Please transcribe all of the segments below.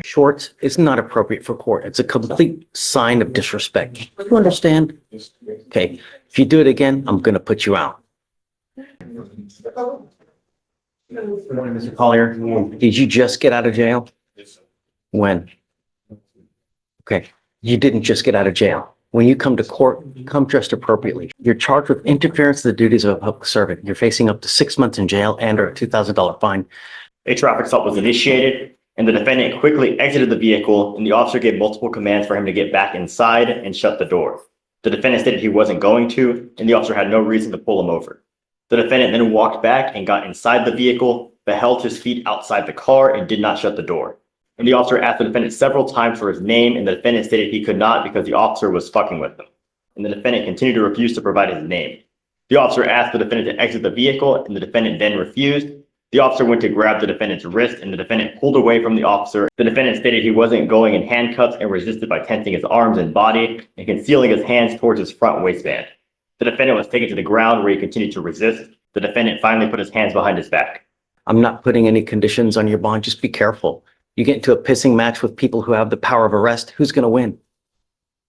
Shorts is not appropriate for court. It's a complete sign of disrespect. You understand? Okay. If you do it again, I'm going to put you out. Mr. Collier, did you just get out of jail? When? Okay. You didn't just get out of jail. When you come to court, come dressed appropriately. You're charged with interference with the duties of a public servant. You're facing up to 6 months in jail and or a $2,000 fine. A traffic stop was initiated, and the defendant quickly exited the vehicle, and the officer gave multiple commands for him to get back inside and shut the door. The defendant stated he wasn't going to, and the officer had no reason to pull him over. The defendant then walked back and got inside the vehicle, but held his feet outside the car and did not shut the door. And the officer asked the defendant several times for his name, and the defendant stated he could not because the officer was fucking with him. And the defendant continued to refuse to provide his name. The officer asked the defendant to exit the vehicle, and the defendant then refused. The officer went to grab the defendant's wrist, and the defendant pulled away from the officer. The defendant stated he wasn't going in handcuffs and resisted by tensing his arms and body and concealing his hands towards his front waistband. The defendant was taken to the ground where he continued to resist. The defendant finally put his hands behind his back. I'm not putting any conditions on your bond. Just be careful. You get into a pissing match with people who have the power of arrest. Who's going to win?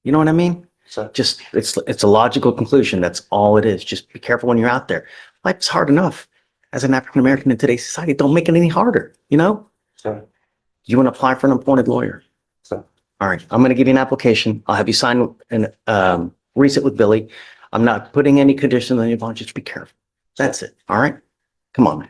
You know what I mean? So, Just, it's a logical conclusion. That's all it is. Just be careful when you're out there. Life's hard enough. As an African-American in today's society, don't make it any harder, you know? so, You want to apply for an appointed lawyer? so. All right, I'm going to give you an application. I'll have you sign and reset with Billy. I'm not putting any conditions on your bond. Just be careful. That's it. All right? Come on, man.